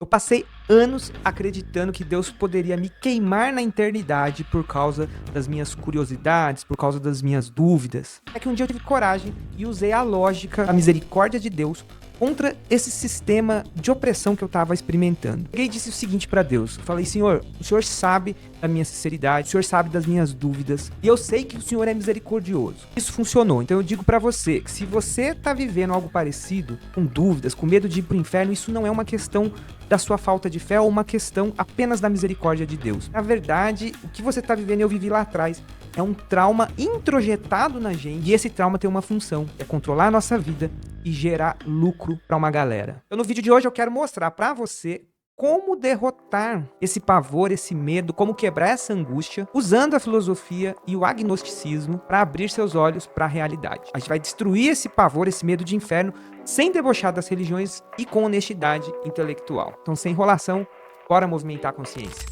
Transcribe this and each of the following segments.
Eu passei anos acreditando que Deus poderia me queimar na eternidade por causa das minhas curiosidades, por causa das minhas dúvidas. É que um dia eu tive coragem e usei a lógica, a misericórdia de Deus contra esse sistema de opressão que eu estava experimentando. Eu disse o seguinte para Deus, eu falei: Senhor, o Senhor sabe da minha sinceridade, o Senhor sabe das minhas dúvidas, e eu sei que o Senhor é misericordioso. Isso funcionou, então eu digo para você, que se você tá vivendo algo parecido, com dúvidas, com medo de ir pro inferno, isso não é uma questão da sua falta de fé ou uma questão apenas da misericórdia de Deus. Na verdade, o que você tá vivendo eu vivi lá atrás. É um trauma introjetado na gente, e esse trauma tem uma função, é controlar a nossa vida e gerar lucro para uma galera. Então no vídeo de hoje eu quero mostrar para você como derrotar esse pavor, esse medo, como quebrar essa angústia, usando a filosofia e o agnosticismo para abrir seus olhos para a realidade. A gente vai destruir esse pavor, esse medo de inferno, sem debochar das religiões e com honestidade intelectual. Então, sem enrolação, bora movimentar a consciência.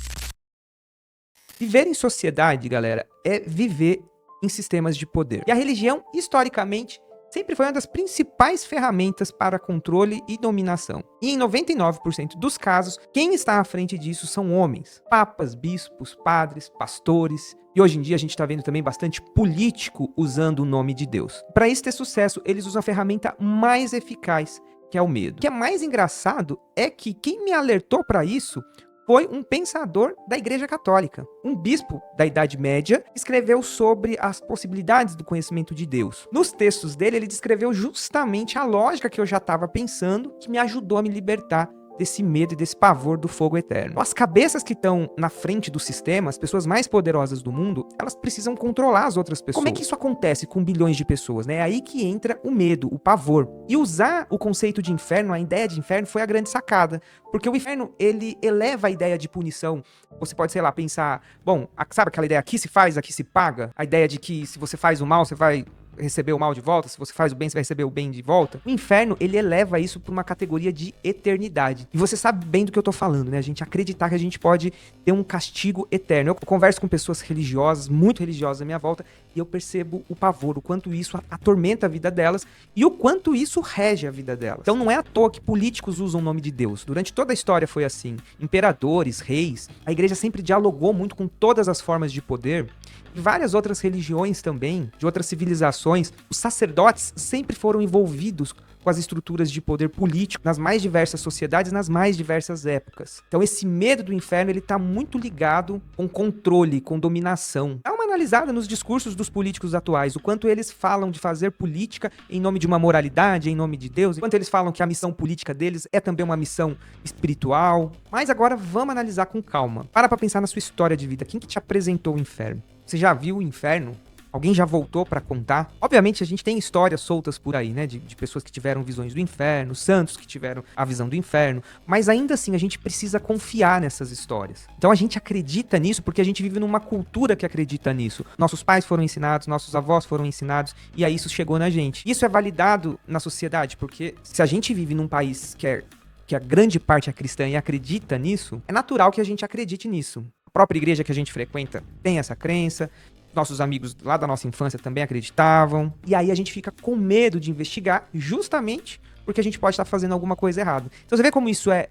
Viver em sociedade, galera, é viver em sistemas de poder. E a religião, historicamente, sempre foi uma das principais ferramentas para controle e dominação. E em 99% dos casos, quem está à frente disso são homens. Papas, bispos, padres, pastores. E hoje em dia a gente está vendo também bastante político usando o nome de Deus. Para isso ter sucesso, eles usam a ferramenta mais eficaz, que é o medo. O que é mais engraçado é que quem me alertou para isso foi um pensador da Igreja Católica. Um bispo da Idade Média escreveu sobre as possibilidades do conhecimento de Deus. Nos textos dele, ele descreveu justamente a lógica que eu já estava pensando, que me ajudou a me libertar desse medo e desse pavor do fogo eterno. As cabeças que estão na frente do sistema, as pessoas mais poderosas do mundo, elas precisam controlar as outras pessoas. Como é que isso acontece com bilhões de pessoas, né? É aí que entra o medo, o pavor. E usar o conceito de inferno, a ideia de inferno, foi a grande sacada. Porque o inferno, ele eleva a ideia de punição. Você pode, sei lá, pensar, bom, sabe aquela ideia, aqui se faz, aqui se paga? A ideia de que se você faz o mal, você vai receber o mal de volta, se você faz o bem, você vai receber o bem de volta. O inferno, ele eleva isso para uma categoria de eternidade. E você sabe bem do que eu tô falando, né? A gente acreditar que a gente pode ter um castigo eterno. Eu converso com pessoas religiosas, muito religiosas à minha volta, e eu percebo o pavor, o quanto isso atormenta a vida delas e o quanto isso rege a vida delas. Então não é à toa que políticos usam o nome de Deus. Durante toda a história foi assim. Imperadores, reis, a igreja sempre dialogou muito com todas as formas de poder. E várias outras religiões também, de outras civilizações, os sacerdotes sempre foram envolvidos com as estruturas de poder político nas mais diversas sociedades, nas mais diversas épocas. Então esse medo do inferno, ele tá muito ligado com controle, com dominação. Dá uma analisada nos discursos dos políticos atuais, o quanto eles falam de fazer política em nome de uma moralidade, em nome de Deus, o quanto eles falam que a missão política deles é também uma missão espiritual. Mas agora vamos analisar com calma. Para pensar na sua história de vida. Quem que te apresentou o inferno? Você já viu o inferno? Alguém já voltou pra contar? Obviamente a gente tem histórias soltas por aí, né? De pessoas que tiveram visões do inferno, santos que tiveram a visão do inferno. Mas ainda assim a gente precisa confiar nessas histórias. Então a gente acredita nisso porque a gente vive numa cultura que acredita nisso. Nossos pais foram ensinados, nossos avós foram ensinados, e aí isso chegou na gente. Isso é validado na sociedade, porque se a gente vive num país que a grande parte é cristã e acredita nisso, é natural que a gente acredite nisso. A própria igreja que a gente frequenta tem essa crença, nossos amigos lá da nossa infância também acreditavam, e aí a gente fica com medo de investigar justamente porque a gente pode estar fazendo alguma coisa errada. Então você vê como isso é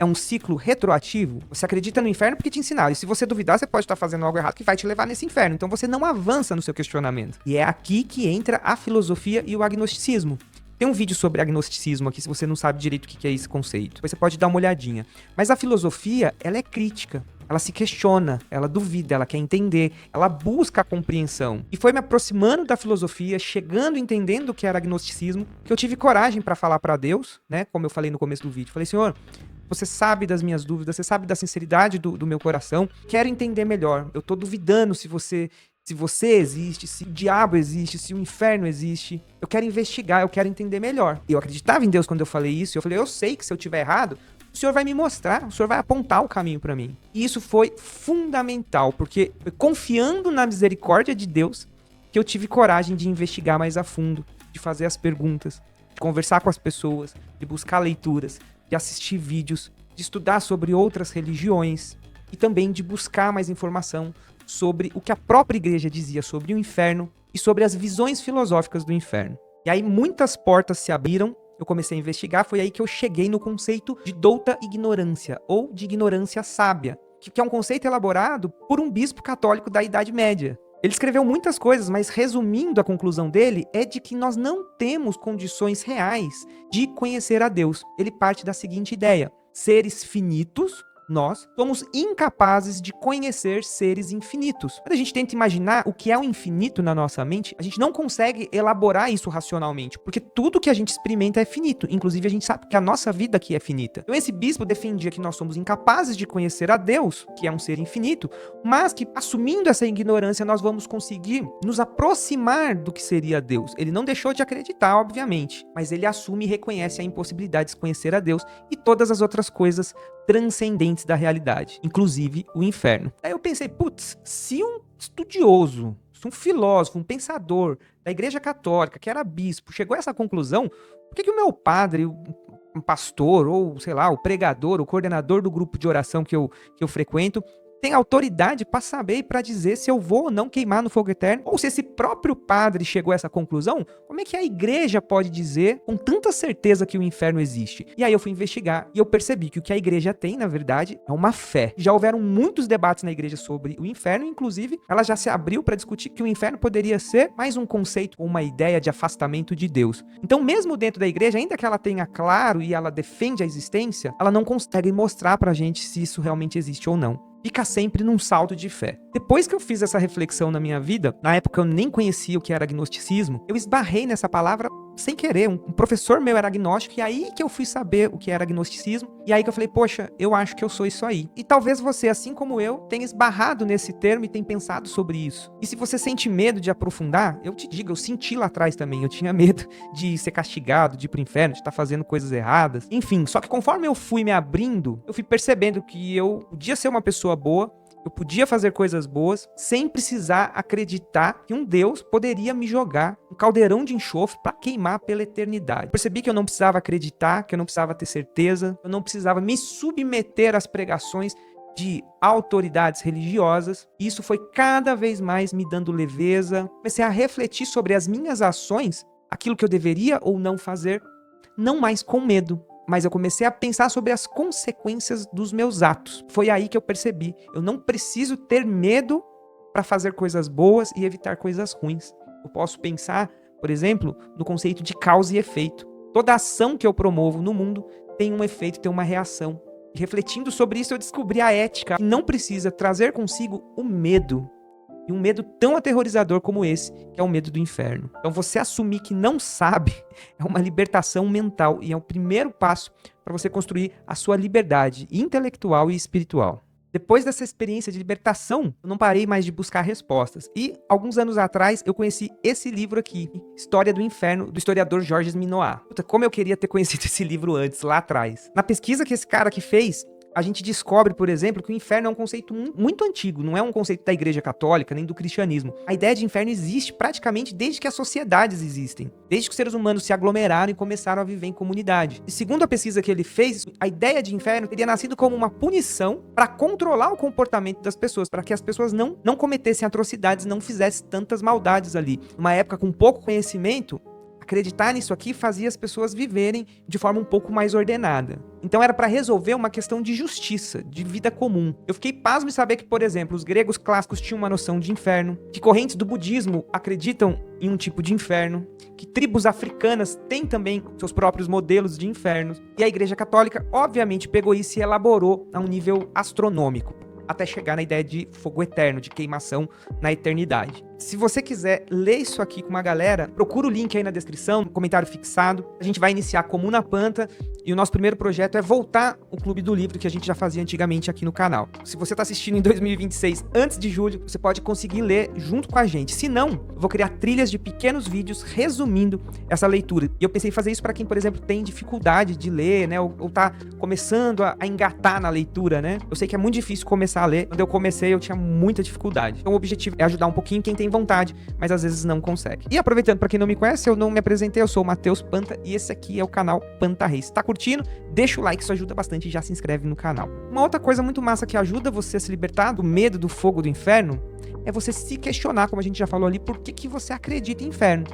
um ciclo retroativo? Você acredita no inferno porque te ensinaram, e se você duvidar, você pode estar fazendo algo errado que vai te levar nesse inferno, então você não avança no seu questionamento. E é aqui que entra a filosofia e o agnosticismo. Tem um vídeo sobre agnosticismo aqui, se você não sabe direito o que é esse conceito. Depois você pode dar uma olhadinha. Mas a filosofia, ela é crítica. Ela se questiona, ela duvida, ela quer entender, ela busca a compreensão. E foi me aproximando da filosofia, chegando, entendendo o que era agnosticismo, que eu tive coragem para falar para Deus, né? Como eu falei no começo do vídeo. Falei: Senhor, você sabe das minhas dúvidas, você sabe da sinceridade do meu coração, quero entender melhor. Eu tô duvidando se você existe, se o diabo existe, se o inferno existe. Eu quero investigar, eu quero entender melhor. Eu acreditava em Deus quando eu falei isso, eu falei: eu sei que se eu tiver errado, o Senhor vai me mostrar, o Senhor vai apontar o caminho para mim. E isso foi fundamental, porque foi confiando na misericórdia de Deus que eu tive coragem de investigar mais a fundo, de fazer as perguntas, de conversar com as pessoas, de buscar leituras, de assistir vídeos, de estudar sobre outras religiões e também de buscar mais informação sobre o que a própria igreja dizia sobre o inferno e sobre as visões filosóficas do inferno. E aí muitas portas se abriram eu comecei a investigar, foi aí que eu cheguei no conceito de douta ignorância, ou de ignorância sábia, que é um conceito elaborado por um bispo católico da Idade Média. Ele escreveu muitas coisas, mas resumindo, a conclusão dele é de que nós não temos condições reais de conhecer a Deus. Ele parte da seguinte ideia: seres finitos, nós somos incapazes de conhecer seres infinitos. Quando a gente tenta imaginar o que é o infinito na nossa mente, a gente não consegue elaborar isso racionalmente, porque tudo que a gente experimenta é finito. Inclusive, a gente sabe que a nossa vida aqui é finita. Então, esse bispo defendia que nós somos incapazes de conhecer a Deus, que é um ser infinito, mas que, assumindo essa ignorância, nós vamos conseguir nos aproximar do que seria Deus. Ele não deixou de acreditar, obviamente, mas ele assume e reconhece a impossibilidade de conhecer a Deus e todas as outras coisas transcendentes da realidade, inclusive o inferno. Aí eu pensei, putz, se um estudioso, se um filósofo, um pensador da Igreja Católica, que era bispo, chegou a essa conclusão, por que o meu padre, um pastor, ou sei lá, o pregador, o coordenador do grupo de oração que eu frequento, tem autoridade para saber e para dizer se eu vou ou não queimar no fogo eterno? Ou se esse próprio padre chegou a essa conclusão, como é que a igreja pode dizer com tanta certeza que o inferno existe? E aí eu fui investigar e eu percebi que o que a igreja tem, na verdade, é uma fé. Já houveram muitos debates na igreja sobre o inferno, inclusive ela já se abriu para discutir que o inferno poderia ser mais um conceito ou uma ideia de afastamento de Deus. Então, mesmo dentro da igreja, ainda que ela tenha claro e ela defende a existência, ela não consegue mostrar pra gente se isso realmente existe ou não. Fica sempre num salto de fé. Depois que eu fiz essa reflexão na minha vida, na época eu nem conhecia o que era agnosticismo, eu esbarrei nessa palavra sem querer. Um professor meu era agnóstico, e aí que eu fui saber o que era agnosticismo, e aí que eu falei, poxa, eu acho que eu sou isso aí. E talvez você, assim como eu, tenha esbarrado nesse termo e tenha pensado sobre isso. E se você sente medo de aprofundar, eu te digo, eu senti lá atrás também, eu tinha medo de ser castigado, de ir pro inferno, de estar fazendo coisas erradas. Enfim, só que conforme eu fui me abrindo, eu fui percebendo que eu podia ser uma pessoa boa, eu podia fazer coisas boas sem precisar acreditar que um Deus poderia me jogar um caldeirão de enxofre para queimar pela eternidade. Percebi que eu não precisava acreditar, que eu não precisava ter certeza, eu não precisava me submeter às pregações de autoridades religiosas. Isso foi cada vez mais me dando leveza. Comecei a refletir sobre as minhas ações, aquilo que eu deveria ou não fazer, não mais com medo. Mas eu comecei a pensar sobre as consequências dos meus atos. Foi aí que eu percebi, eu não preciso ter medo para fazer coisas boas e evitar coisas ruins. Eu posso pensar, por exemplo, no conceito de causa e efeito. Toda ação que eu promovo no mundo tem um efeito, tem uma reação. E refletindo sobre isso, eu descobri a ética que não precisa trazer consigo o medo. E um medo tão aterrorizador como esse, que é o medo do inferno. Então você assumir que não sabe é uma libertação mental e é o primeiro passo para você construir a sua liberdade intelectual e espiritual. Depois dessa experiência de libertação, eu não parei mais de buscar respostas. E, alguns anos atrás, eu conheci esse livro aqui, História do Inferno, do historiador Georges Minoir. Puta, como eu queria ter conhecido esse livro antes, lá atrás. Na pesquisa que esse cara aqui fez, a gente descobre, por exemplo, que o inferno é um conceito muito antigo, não é um conceito da Igreja Católica, nem do cristianismo. A ideia de inferno existe praticamente desde que as sociedades existem, desde que os seres humanos se aglomeraram e começaram a viver em comunidade. E segundo a pesquisa que ele fez, a ideia de inferno teria nascido como uma punição para controlar o comportamento das pessoas, para que as pessoas não cometessem atrocidades, não fizessem tantas maldades ali. Numa época com pouco conhecimento, acreditar nisso aqui fazia as pessoas viverem de forma um pouco mais ordenada. Então era para resolver uma questão de justiça, de vida comum. Eu fiquei pasmo em saber que, por exemplo, os gregos clássicos tinham uma noção de inferno, que correntes do budismo acreditam em um tipo de inferno, que tribos africanas têm também seus próprios modelos de infernos. E a Igreja Católica, obviamente, pegou isso e elaborou a um nível astronômico, até chegar na ideia de fogo eterno, de queimação na eternidade. Se você quiser ler isso aqui com uma galera, procura o link aí na descrição, no comentário fixado. A gente vai iniciar Comuna Panta e o nosso primeiro projeto é voltar o Clube do Livro que a gente já fazia antigamente aqui no canal. Se você está assistindo em 2026, antes de julho, você pode conseguir ler junto com a gente. Se não, eu vou criar trilhas de pequenos vídeos resumindo essa leitura. E eu pensei em fazer isso para quem, por exemplo, tem dificuldade de ler, né? Ou tá começando a engatar na leitura, né? Eu sei que é muito difícil começar a ler. Quando eu comecei, eu tinha muita dificuldade. Então o objetivo é ajudar um pouquinho quem tem vontade, mas às vezes não consegue. E aproveitando, para quem não me conhece, eu não me apresentei, eu sou o Matheus Panta e esse aqui é o canal Panta Reis. Tá curtindo? Deixa o like, isso ajuda bastante e já se inscreve no canal. Uma outra coisa muito massa que ajuda você a se libertar do medo do fogo do inferno é você se questionar, como a gente já falou ali, por que você acredita em inferno.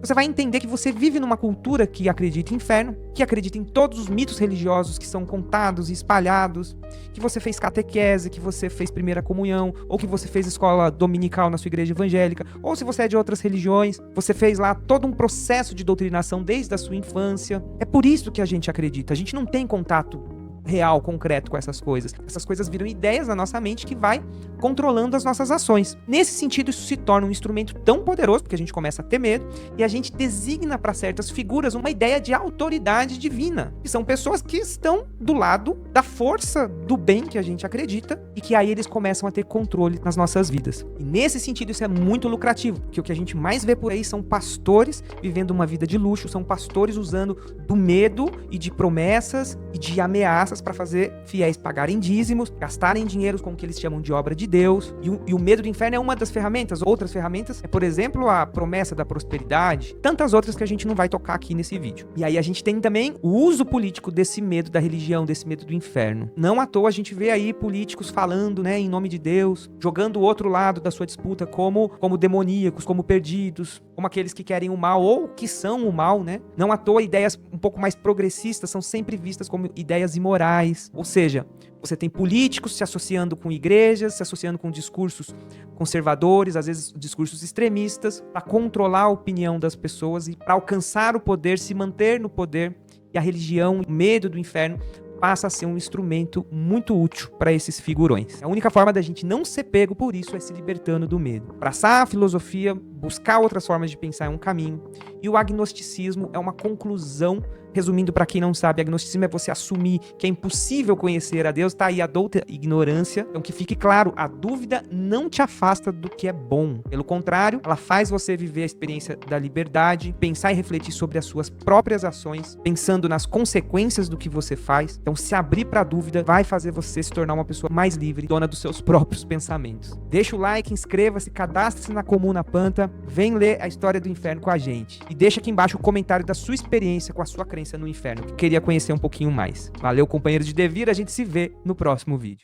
Você vai entender que você vive numa cultura que acredita em inferno, que acredita em todos os mitos religiosos que são contados e espalhados, que você fez catequese, que você fez primeira comunhão, ou que você fez escola dominical na sua igreja evangélica, ou se você é de outras religiões, você fez lá todo um processo de doutrinação desde a sua infância. É por isso que a gente acredita. A gente não tem contato real, concreto com essas coisas. Essas coisas viram ideias na nossa mente que vai controlando as nossas ações. Nesse sentido, isso se torna um instrumento tão poderoso, porque a gente começa a ter medo, e a gente designa para certas figuras uma ideia de autoridade divina, que são pessoas que estão do lado da força do bem que a gente acredita, e que aí eles começam a ter controle nas nossas vidas. E nesse sentido, isso é muito lucrativo, porque o que a gente mais vê por aí são pastores vivendo uma vida de luxo, são pastores usando do medo e de promessas e de ameaças para fazer fiéis pagarem dízimos, gastarem dinheiro com o que eles chamam de obra de Deus. E o medo do inferno é uma das ferramentas. Outras ferramentas é, por exemplo, a promessa da prosperidade, tantas outras que a gente não vai tocar aqui nesse vídeo. E aí a gente tem também o uso político desse medo da religião, desse medo do inferno. Não à toa a gente vê aí políticos falando, né, em nome de Deus, jogando o outro lado da sua disputa como demoníacos, como perdidos, como aqueles que querem o mal ou que são o mal, né? Não à toa ideias um pouco mais progressistas são sempre vistas como ideias imorais. Ou seja, você tem políticos se associando com igrejas, se associando com discursos conservadores, às vezes discursos extremistas, para controlar a opinião das pessoas e para alcançar o poder, se manter no poder. E a religião, o medo do inferno, passa a ser um instrumento muito útil para esses figurões. A única forma da gente não ser pego por isso é se libertando do medo. Abraçar a filosofia, buscar outras formas de pensar é um caminho. E o agnosticismo é uma conclusão. Resumindo, para quem não sabe, agnosticismo é você assumir que é impossível conhecer a Deus, tá aí a douta ignorância. Então que fique claro, a dúvida não te afasta do que é bom. Pelo contrário, ela faz você viver a experiência da liberdade, pensar e refletir sobre as suas próprias ações, pensando nas consequências do que você faz. Então se abrir para a dúvida vai fazer você se tornar uma pessoa mais livre, dona dos seus próprios pensamentos. Deixa o like, inscreva-se, cadastre-se na Comuna Panta, vem ler a história do inferno com a gente. E deixa aqui embaixo o comentário da sua experiência com a sua crença no inferno, que queria conhecer um pouquinho mais. Valeu, companheiro de devir, a gente se vê no próximo vídeo.